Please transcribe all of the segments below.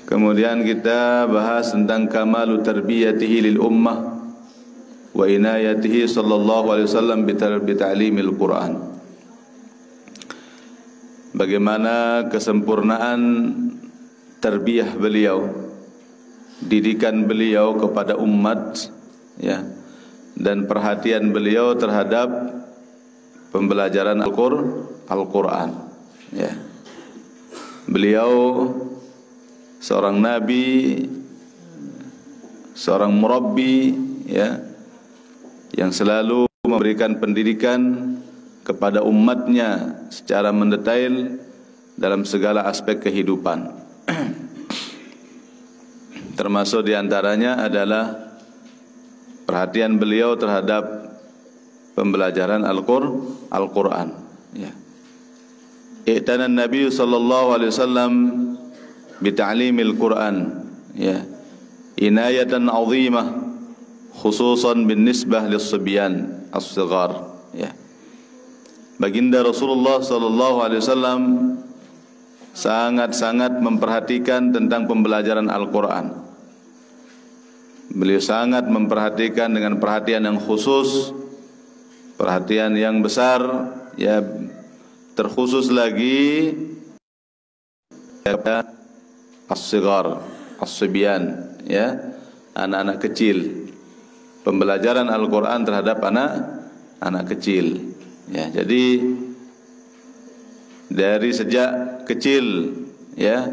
Kemudian kita bahas tentang kamalu tarbiyatihi lil ummah wa inayatihi sallallahu alaihi wasallam bi ta'limil Quran. Bagaimana kesempurnaan tarbiyah beliau, didikan beliau kepada umat, ya, dan perhatian beliau terhadap pembelajaran Al-Quran, ya. Beliau seorang nabi, seorang murabbi, ya, yang selalu memberikan pendidikan kepada umatnya secara mendetail dalam segala aspek kehidupan. Termasuk diantaranya adalah perhatian beliau terhadap pembelajaran Al-Quran, ya. I'tana Nabi sallallahu alaihi wasallam bi ta'limil Quran, ya, inayatan 'azimah khususan bin nisbah lis-sibyan as-sighar, ya. Baginda Rasulullah sallallahu alaihi wasallam sangat-sangat memperhatikan tentang pembelajaran Al-Quran. Beliau sangat memperhatikan dengan perhatian yang khusus, perhatian yang besar, ya, terkhusus lagi kepada as-sighar, as-sibyan, ya, anak-anak kecil. Pembelajaran Al-Quran terhadap anak kecil, ya. Jadi dari sejak kecil, ya,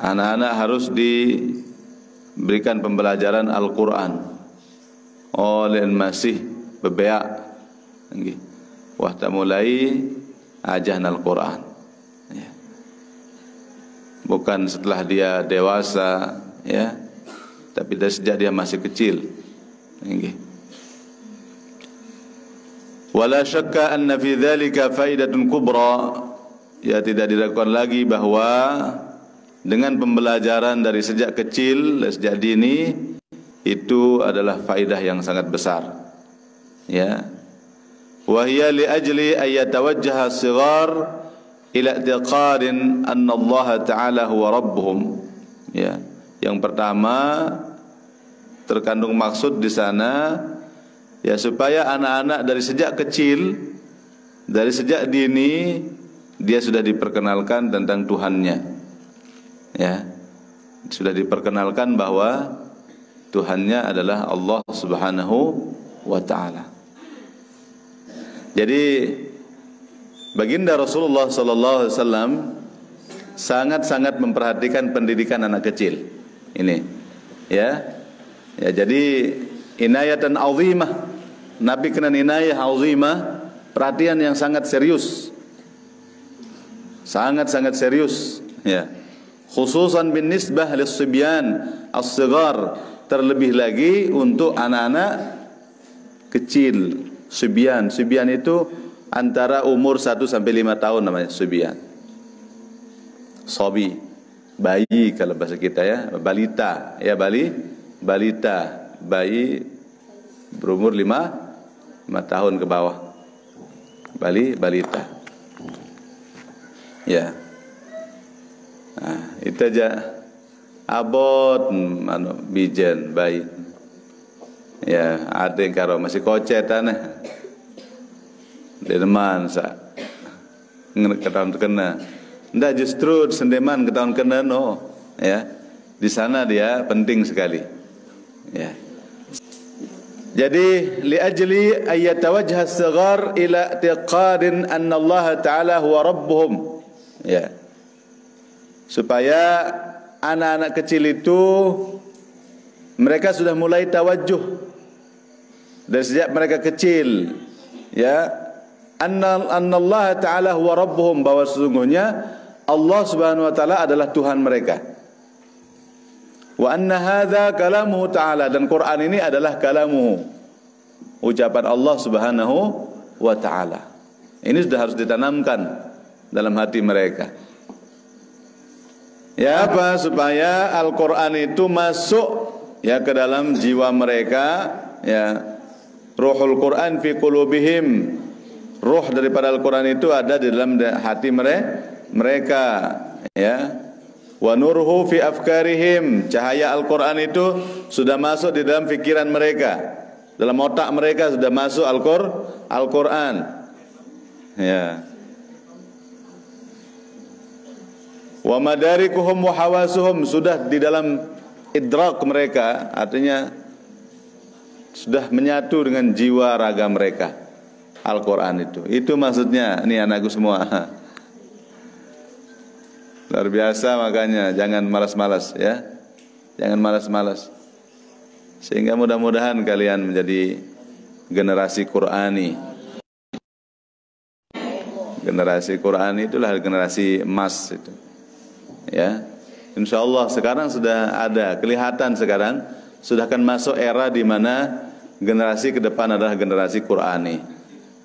anak-anak harus diberikan pembelajaran Al-Quran oleh masih bebeak, wah tak mulai ajaran Al-Quran, ya. Bukan setelah dia dewasa, ya, tapi dari sejak dia masih kecil. Wala syakka anna fi dzalika faidatun kubra, ya, tidak diragukan lagi bahwa dengan pembelajaran dari sejak kecil, dari sejak dini, itu adalah faidah yang sangat besar, ya. Wa hiya li ajli ay yatawajjaha as-sighar ila i'tiqadin anna Allah Ta'ala huwa rabbuhum, ya. Yang pertama terkandung maksud di sana, ya, supaya anak-anak dari sejak kecil, dari sejak dini, dia sudah diperkenalkan tentang Tuhannya, ya, sudah diperkenalkan bahwa Tuhannya adalah Allah Subhanahu wa Ta'ala. Jadi baginda Rasulullah sallallahu alaihi wasallam sangat-sangat memperhatikan pendidikan anak kecil ini, ya. Ya, jadi inayatan 'azimah, Nabi kena inayah 'azimah, perhatian yang sangat serius, sangat-sangat serius, ya. Khususan bin nisbah lis-sibyan as-sighar, terlebih lagi untuk anak-anak kecil. Sibyan itu antara umur 1 sampai 5 tahun namanya sibyan. Sobi, bayi kalau bahasa kita, ya, balita, ya, balita, bayi berumur 5 tahun ke bawah. Balita. Ya. Nah, itu aja. Abot bijen bayi. Ya, ada yang karo masih kocetan, deman sa ketahuan kena. Ndak, justru sendeman ketahuan kena, no, ya. Di sana dia penting sekali, ya. Jadi li ajli ay yatawajjaha as-sighar ila i'tiqadin anna Allah Ta'ala huwa rabbuhum, ya. Supaya anak-anak kecil itu mereka sudah mulai tawajjuh dari sejak mereka kecil, ya, anna Allah Ta'ala huwa rabbuhum, bahwa sesungguhnya Allah Subhanahu wa Ta'ala adalah Tuhan mereka. Wa anna hadza kalamuhu ta'ala, dan Quran ini adalah kalamuhu, ucapan Allah Subhanahu wa Ta'ala. Ini sudah harus ditanamkan dalam hati mereka. Ya, apa? Supaya Al-Quran itu masuk, ya, ke dalam jiwa mereka, ya. Ruhul Quran fi qulubihim, ruh daripada Al-Quran itu ada di dalam hati mereka, ya. Wa nuruhu fi afkarihim, cahaya Al-Qur'an itu sudah masuk di dalam fikiran mereka, dalam otak mereka sudah masuk Al-Qur'an. Ya. Wa madarikuhum wa hawasuhum, sudah di dalam idrak mereka, artinya sudah menyatu dengan jiwa raga mereka Al-Qur'an itu. Itu maksudnya, ini anakku semua. Luar biasa, makanya jangan malas-malas ya. Jangan malas-malas. Sehingga mudah-mudahan kalian menjadi generasi Qur'ani. Generasi Qur'ani itulah generasi emas itu. Ya. Insyaallah sekarang sudah ada, kelihatan sekarang sudah akan masuk era di mana generasi ke depan adalah generasi Qur'ani.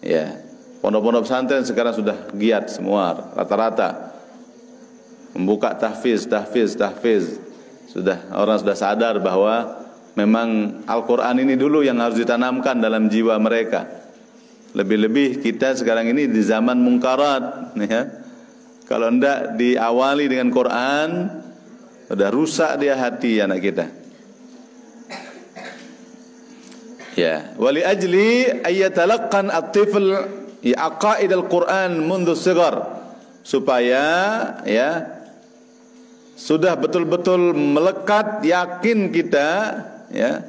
Ya. Pondok-pondok pesantren sekarang sudah giat semua rata-rata membuka tahfiz. Sudah orang sudah sadar bahwa memang Al-Qur'an ini dulu yang harus ditanamkan dalam jiwa mereka. Lebih-lebih kita sekarang ini di zaman mungkarat ya. Kalau hendak diawali dengan Quran, sudah rusak dia hati anak kita. Ya, wali ajli ayatalaqqan at-tifl aqaid al-Quran mundu sigar, supaya ya sudah betul-betul melekat yakin kita ya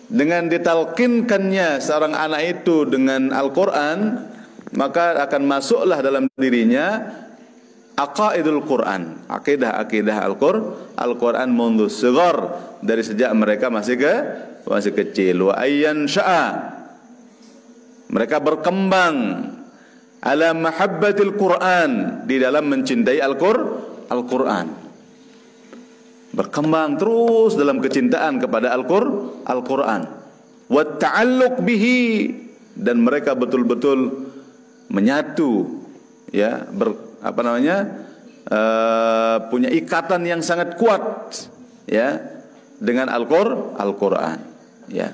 dengan ditalqinkannya seorang anak itu dengan Al-Quran, maka akan masuklah dalam dirinya aqaidul Quran, akidah Al-Quran mundu sigar, dari sejak mereka masih kecil. Wa ayyan sya'a, mereka berkembang ala mahabbatil Quran, di dalam mencintai Al-Quran. Berkembang terus dalam kecintaan kepada Al-Quran. Wa ta'alluq bihi, dan mereka betul-betul menyatu ya, punya ikatan yang sangat kuat ya dengan Al-Quran ya.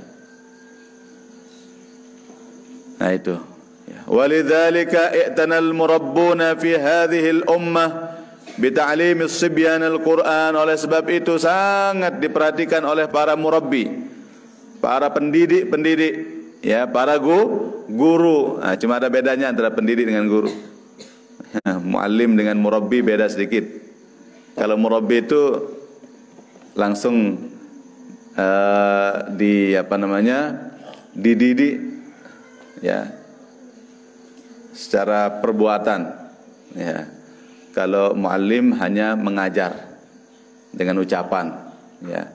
Nah itu ya. Walidzalika i'tanal murabbuna fi hadhihi al-ummah bita'lim as-sibyan al-Quran. Oleh sebab itu sangat diperhatikan oleh para murabbi, para pendidik ya, para guru. Nah, cuma ada bedanya antara pendidik dengan guru. Muallim dengan murabbi beda sedikit. Kalau murabbi itu langsung dididik ya secara perbuatan ya. Kalau muallim hanya mengajar dengan ucapan ya.